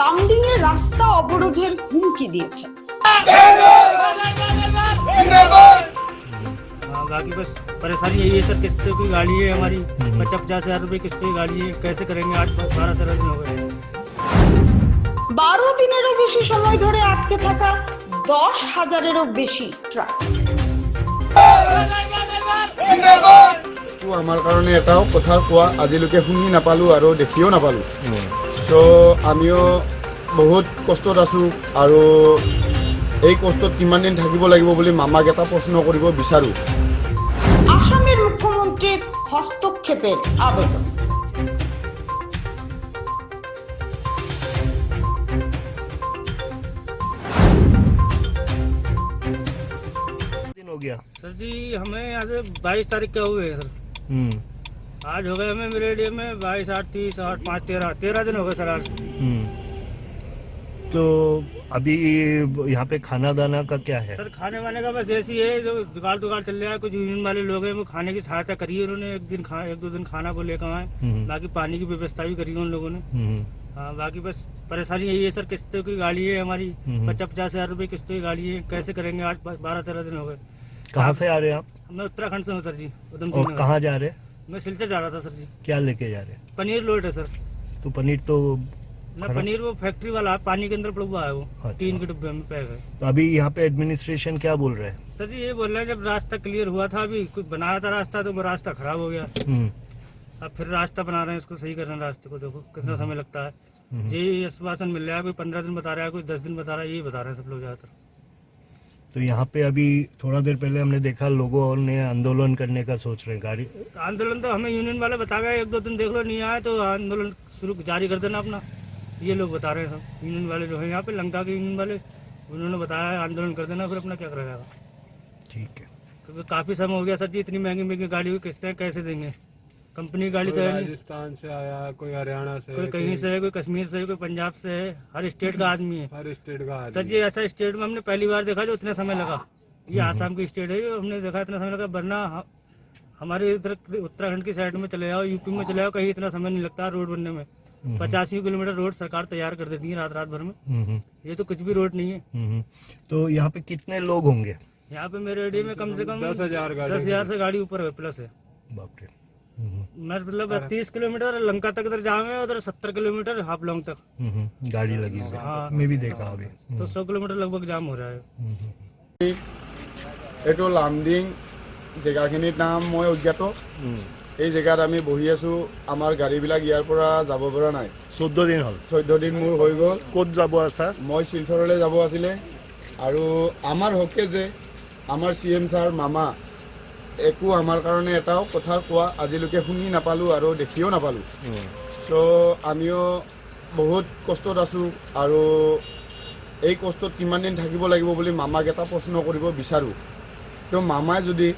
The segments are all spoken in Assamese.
লামডিংয়ে রাস্তা অবরোধের হুমকি দিয়েছে। बाकी बस परेशानी यही है सर, किस्तों की गाड़ी है हमारी, 50,000 रुपये किस्तों की गाड़ी है, कैसे करेंगे? 8-12-13 दिन हो गए। 12 দিনেরও বেশি সময় ধরে আটকে থাকা 10,000-এরও বেশি ট্রাক। আমার কারণে এটাও কথা কোৱা আজিলৈকে শুনি নাপালো আৰু দেখিও নাপালো। তো আমিও বহুত কষ্টত আছো আৰু এই কষ্টত কিমান দিন থাকিব লাগিব বুলি মামাক এটা প্ৰশ্ন কৰিব বিচাৰো। আসামের মুখ্যমন্ত্রীর হস্তক্ষেপের আবেদন। दिन हो गया सर जी हमें यहाँ से 22 तारीख का हुए हैं सर। आज हो गए हमें मेरे एरिया में 22, 8, 30, 8, 5, 13 दिन हो गए सर आज। तो अभी यहाँ पे खाना दाना का क्या है? सर खाने वाने का बस ऐसी है, जो जुगाड़ दुगाड़ चल रहा है, कुछ यूनियन वाले लोग हैं वो खाने की सहायता करी है उन्होंने, एक दो दिन खाना को लेकर आए, बाकी पानी की व्यवस्था भी करी है उन लोगों ने। हाँ बाकी बस परेशानी यही है सर, किस्तों की गाड़ी है हमारी, 50,000 रुपये किस्तों की गाड़ी है, कैसे करेंगे? 8-12-13 दिन हो गए। कहाँ से आ रहे हैं आप? मैं उत्तराखंड से हूँ सर जी, उधम और सिंह। कहाँ जा रहे हैं? मैं सिलचर जा रहा था सर जी। क्या लेके जा रहे हैं? पनीर लोड है सर। तो पनीर तो ना पनीर वो फैक्ट्री वाला है, पानी के अंदर पड़ा हुआ है वो। अच्छा। 3 के डिब्बे में पैक है। तो अभी यहाँ पे एडमिनिस्ट्रेशन क्या बोल रहे हैं? सर जी ये बोल रहे हैं जब रास्ता क्लियर हुआ था, अभी कुछ बनाया था रास्ता, तो वो रास्ता खराब हो गया, अब फिर रास्ता बना रहे हैं, इसको सही कर रहे हैं रास्ते को। देखो कितना समय लगता है। जी आश्वासन मिल रहा है, कोई 15 दिन बता रहा है, कोई 10 दिन बता रहा है, यही बता रहे हैं सब लोग ज्यादातर। तो यहाँ पे अभी थोड़ा देर पहले हमने देखा लोगों ने आंदोलन करने का सोच रहे हैं। गाड़ी आंदोलन तो हमें यूनियन वाले बता गए, 1-2 दिन देख लो नहीं आए तो आंदोलन शुरू जारी कर देना अपना, ये लोग बता रहे हैं सब यूनियन वाले जो है यहाँ पे, लंका के यूनियन वाले, उन्होंने बताया आंदोलन कर देना, फिर अपना क्या करेगा। ठीक है। क्योंकि काफी समय हो गया सर जी, इतनी महंगी महंगी गाड़ी की किस्तें कैसे देंगे? कंपनी गाड़ी तो है नहीं, राजस्थान से आया है, कोई हरियाणा से, कोई कहीं से है, कोई कश्मीर से है, कोई पंजाब से है, हर स्टेट का आदमी है। हर स्टेट का आदमी। सर जी ऐसा स्टेट में हमने पहली बार देखा जो इतना समय लगा, ये आसाम की स्टेट है, जो हमने देखा इतना समय लगा, वरना हमारे इधर उत्तराखंड की साइड में चले जाओ, यूपी में चले जाओ, कहीं इतना समय नहीं लगता रोड बनने में। 85 किलोमीटर रोड सरकार तैयार कर देती है रात भर में, ये तो कुछ भी रोड नहीं है। तो यहाँ पे कितने लोग होंगे? यहाँ पे मेरे एरिया में कम से कम 10,000 गाड़ी 10,000 से गाड़ी ऊपर है, प्लस है। बाप रे। मतलब 30 किलोमीटर लंका तक इधर जाम है, उधर 70 किलोमीटर हाफ लॉन्ग तक गाड़ी लगी हुई है। हाँ। मैं भी देखा अभी। तो 100 किलोमीटर लगभग जाम हो रहा है। এইটো লামডিং জেগাখিনিৰ নাম মই অজ্ঞাত। এই জেগাত আমি বহি আছো, আমাৰ গাড়ীবিলাক ইয়াৰ পৰা যাব পৰা নাই। 14 দিন হ'ল। 14 দিন মোৰ হৈ গ'ল। ক'ত যাব আছে? মই শিলচৰলৈ যাব আছিলে, আৰু আমাৰ হকে যে আমাৰ CM ছাৰ মামা একো আমাৰ কাৰণে এটাও কথা কোৱা আজিলৈকে শুনি নাপালো আৰু দেখিও নাপালো। তো আমিও বহুত কষ্টত আছো, আৰু এই কষ্টত কিমান দিন থাকিব লাগিব বুলি মামাক এটা প্ৰশ্ন কৰিব বিচাৰো। তো মামাই যদি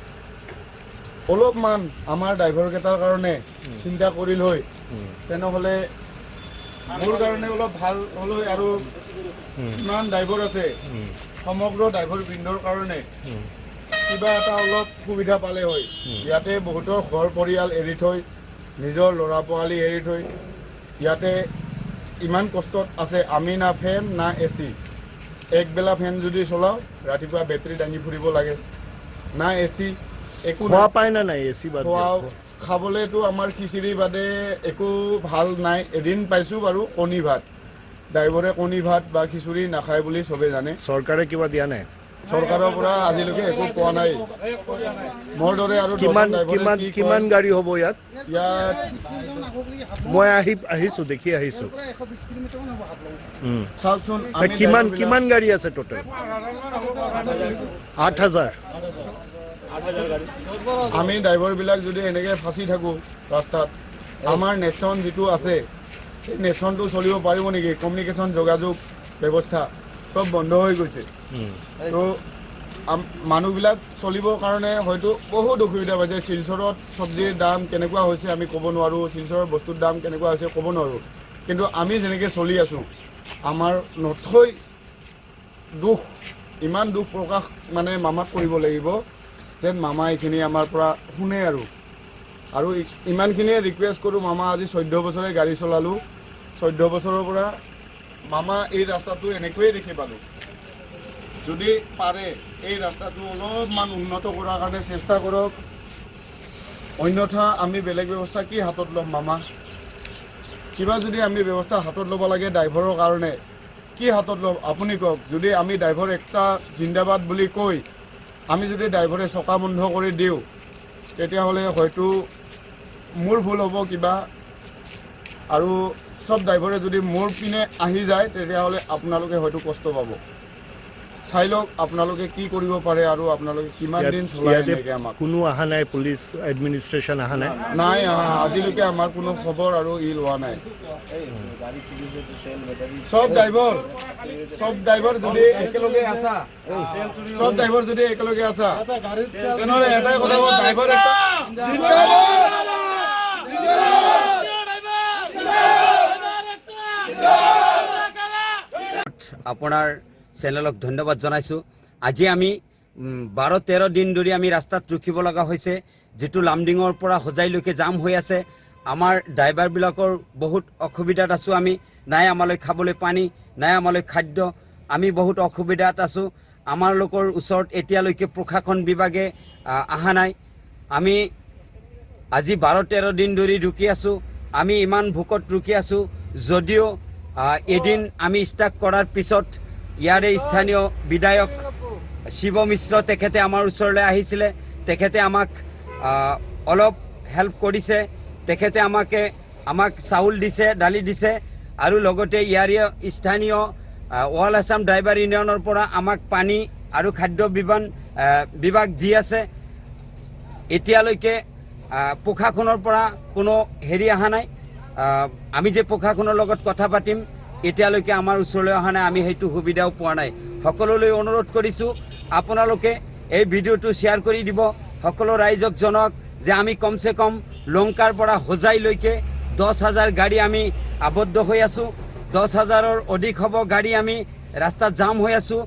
অলপমান আমাৰ ড্ৰাইভাৰকেইটাৰ কাৰণে চিন্তা কৰিল হয়, তেনেহ'লে মোৰ কাৰণে অলপ ভাল হ'ল হয়, আৰু ইমান ড্ৰাইভাৰ আছে, সমগ্ৰ ড্ৰাইভাৰ বৃন্দৰ কাৰণে কিবা এটা অলপ সুবিধা পালে হয়। ইয়াতে বহুতৰ ঘৰ পৰিয়াল এৰি থৈ, নিজৰ ল'ৰা পোৱালি এৰি থৈ ইয়াতে ইমান কষ্টত আছে। আমি না ফেন না AC, একবেলা ফেন যদি চলাওঁ ৰাতিপুৱা বেটাৰী দাঙি ফুৰিব লাগে, না AC, একো খোৱা পায় না নাই? AC বাদ খোৱা খাবলৈতো আমাৰ খিচিৰি বাদে একো ভাল নাই। এদিন পাইছোঁ বাৰু কণী ভাত, ড্ৰাইভাৰে কণী ভাত বা খিচিৰি নাখায় বুলি চবে জানে। চৰকাৰে কিবা দিয়া নাই? চৰকাৰৰ পৰা আজিলৈকে একো পোৱা নাই। মোৰ দৰে আৰু কিমান গাড়ী হ'ব ইয়াত? ইয়াত মই আহিছো, দেখি আহিছো। চাওকচোন কিমান গাড়ী আছে টোটেল? 8,000। আমি ড্ৰাইভাৰবিলাক যদি এনেকৈ ফাঁচি থাকোঁ ৰাস্তাত, আমাৰ নেশ্যন যিটো আছে সেই নেশ্যনটো চলিব পাৰিব নেকি? কমিউনিকেশ্যন যোগাযোগ ব্যৱস্থা চব বন্ধ হৈ গৈছে। তো মানুহবিলাক চলিবৰ কাৰণে হয়তো বহুত অসুবিধা পাইছে। শিলচৰত চব্জিৰ দাম কেনেকুৱা হৈছে আমি ক'ব নোৱাৰোঁ, শিলচৰৰ বস্তুৰ দাম কেনেকুৱা হৈছে ক'ব নোৱাৰোঁ, কিন্তু আমি যেনেকৈ চলি আছোঁ আমাৰ নথৈ দুখ, ইমান দুখ প্ৰকাশ মানে মামাক কৰিব লাগিব যেন মামা এইখিনি আমাৰ পৰা শুনে। আৰু ইমানখিনিয়ে ৰিকুৱেষ্ট কৰোঁ, মামা আজি 14 বছৰে গাড়ী চলালোঁ, 14 বছৰৰ পৰা মামা এই ৰাস্তাটো এনেকৈয়ে দেখি পালোঁ যদি পাৰে এই ৰাস্তাটো অলপমান উন্নত কৰাৰ কাৰণে চেষ্টা কৰক অন্যথা আমি বেলেগ ব্যৱস্থা কি হাতত ল'ম মামা কিবা যদি আমি ব্যৱস্থা হাতত ল'ব লাগে ড্ৰাইভাৰৰ কাৰণে কি হাতত ল'ম আপুনি কওক যদি আমি ড্ৰাইভাৰ একটা জিন্দাবাদ বুলি কৈ আমি যদি ড্ৰাইভাৰে চকা বন্ধ কৰি দিওঁ তেতিয়াহ'লে হয়তো মোৰ ভুল হ'ব কিবা আৰু সব ড্ৰাইভাৰে যদি মোৰ পিনে আহি যায় তেতিয়াহ'লে আপোনালোকে হয়তো কষ্ট পাব চাই লওক আপোনালোকে কি কৰিব পাৰে আৰু আপোনালোকে কিমান দিন চলাই এনেকৈ আমাক কোনো অহা নাই পুলিচ এডমিনিষ্ট্ৰেশ্যন অহা নাই নাই আজিলৈকে আমাৰ কোনো খবৰ আৰু ই লোৱা নাই সব ড্ৰাইভাৰ যদি একেলগে আছা সব ড্ৰাইভাৰ যদি একেলগে আছা তেনেহ'লে এটাই কথা হ'ল ড্ৰাইভাৰ এটা আপোনাৰ চেনেলক ধন্যবাদ জনাইছোঁ আজি আমি 12-13 দিন ধৰি আমি ৰাস্তাত ৰখিব লগা হৈছে যেটো লামডিঙৰ পৰা হোজাইলৈকে জাম হৈ আছে আমাৰ ড্ৰাইভাৰবিলাকৰ বহুত অসুবিধাত আছোঁ আমি নাই আমালৈ খাবলৈ পানী নাই আমালৈ খাদ্য আমি বহুত অসুবিধাত আছোঁ আমাৰ লোকৰ ওচৰত এতিয়ালৈকে প্ৰশাসন বিভাগে অহা নাই আমি আজি 12-13 দিন ধৰি ৰখি আছোঁ আমি ইমান ভোকত ৰখি আছোঁ যদিও এদিন আমি ষ্টাক কৰাৰ পিছত ইয়াৰে স্থানীয় বিধায়ক শিৱ মিশ্ৰ তেখেতে আমাৰ ওচৰলৈ আহিছিলে তেখেতে আমাক অলপ হেল্প কৰিছে তেখেতে আমাক চাউল দিছে দালি দিছে আৰু লগতে ইয়াৰে স্থানীয় অল আছাম ড্ৰাইভাৰ ইউনিয়নৰ পৰা আমাক পানী আৰু খাদ্য বিভাগ দি আছে এতিয়ালৈকে প্ৰশাসনৰ পৰা কোনো হেৰি অহা নাই আমি যে প্ৰশাসনৰ লগত কথা পাতিম এতিয়ালৈকে আমাৰ ওচৰলৈ অহা নাই আমি সেইটো সুবিধাও পোৱা নাই সকলোলৈ অনুৰোধ কৰিছোঁ আপোনালোকে এই ভিডিঅ'টো শ্বেয়াৰ কৰি দিব সকলো ৰাইজক জনক যে আমি কমসে কম লংকাৰ পৰা হোজাইলৈকে 10,000 গাড়ী আমি আবদ্ধ হৈ আছোঁ 10,000ৰ অধিক হ'ব গাড়ী আমি ৰাস্তাত জাম হৈ আছোঁ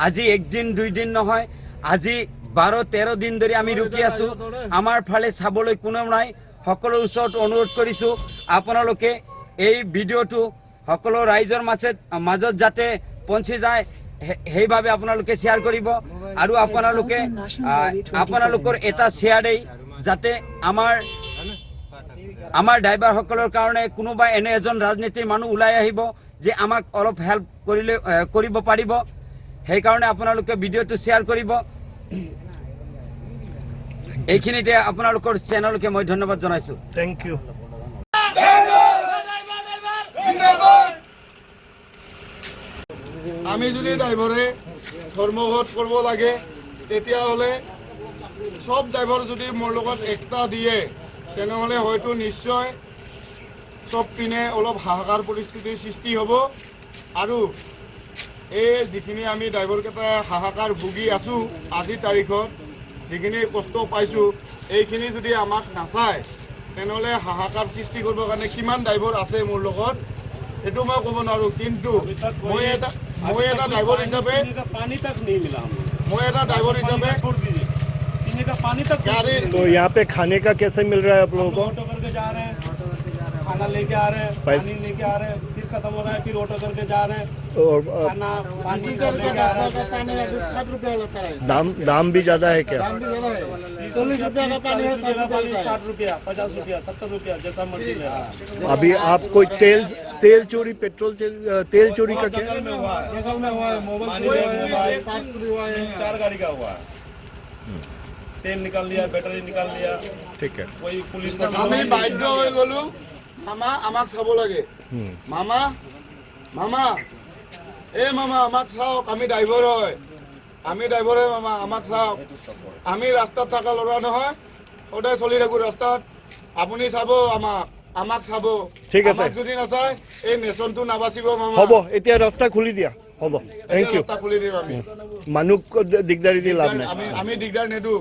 আজি একদিন দুইদিন নহয় আজি 12-13 দিন ধৰি আমি ৰখি আছোঁ আমাৰ ফালে চাবলৈ কোনো নাই সকলোৰ ওচৰত অনুৰোধ কৰিছোঁ আপোনালোকে এই ভিডিঅ'টো সকলো ৰাইজৰ মাজত যাতে পৌঁছি যায় সেইভাবে আপোনালোকে শ্বেয়াৰ কৰিব আৰু আপোনালোকৰ এটা শ্বেয়াৰেই যাতে আমাৰ ড্ৰাইভাৰসকলৰ কাৰণে কোনোবা এনে এজন ৰাজনীতিৰ মানুহ ওলাই আহিব যে আমাক অলপ হেল্প কৰিব পাৰিব সেইকাৰণে আপোনালোকে ভিডিঅ'টো শ্বেয়াৰ কৰিব এইখিনিতে আপোনালোকৰ চেনেলকে মই ধন্যবাদ জনাইছোঁ থেংক ইউ আমি যদি ড্ৰাইভাৰে ধৰ্মঘট কৰিব লাগে তেতিয়াহ'লে সব ড্ৰাইভাৰ যদি মোৰ লগত একটা দিয়ে তেনেহ'লে হয়তো নিশ্চয় সব পিনে অলপ হাহাকাৰ পৰিস্থিতিৰ সৃষ্টি হ'ব আৰু এই যিখিনি আমি ড্ৰাইভাৰকেইটা হাহাকাৰ ভুগি আছোঁ আজিৰ তাৰিখত যিখিনি কষ্ট পাইছোঁ এইখিনি যদি আমাক নাচায় তেনেহ'লে হাহাকাৰ সৃষ্টি কৰিবৰ কাৰণে কিমান ড্ৰাইভাৰ আছে মোৰ লগত সেইটো মই ক'ব নোৱাৰোঁ কিন্তু মই এটা ड्राइवर हिसाबे पानी तक नहीं मिला मैं एक ड्राइवर हिसाबे पीने का पानी तक गाड़ी तो यहाँ पे खाने का कैसे मिल रहा है आप लोगों को ऑटो करके जा रहे हैं खाना लेके आ रहे हैं पानी लेके आ रहे हैं फिर खत्म हो रहा है फिर ऑटो करके जा रहे हैं और खाना पानी करके जा रहे हैं पानी 60 रुपया लगता है दाम भी ज्यादा है क्या दाम भी ज़्यादा है 40 रुपया का पानी है 60 रुपया 50 रुपया 70 रुपया जैसा मर्जी ले अभी आप कोई तेल चोरी पेट्रोल तेल चोरी का क्या जंगल में हुआ है मोबाइल हुआ है पार्ट्स भी हुआ है 4 गाड़ी का हुआ है तेल निकाल लिया बैटरी निकाल लिया ठीक है कोई पुलिस আমি বাধ্য হৈ গ'লো মামা আমাক চাব লাগে মামা মামা মামা আমাক চাওক আমি ড্ৰাইভাৰ হয় আমি ড্ৰাইভাৰে মামা আমাক চাওক আমি ৰাস্তাত থকা ল'ৰা নহয় সদায় চলি থাকোঁ ৰাস্তাত আপুনি চাব আমাক চাব ঠিক আছে আমাক যদি নাচায় এই নেশ্যনটো নাবাচিব মামা হ'ব এতিয়া ৰাস্তা খুলি দিয়া হ'ব থ্যাংক ইউ ৰাস্তা খুলি দিম আমি মানুহ দিগদাৰি দি লাভ নাই আমি দিগদাৰ নেদো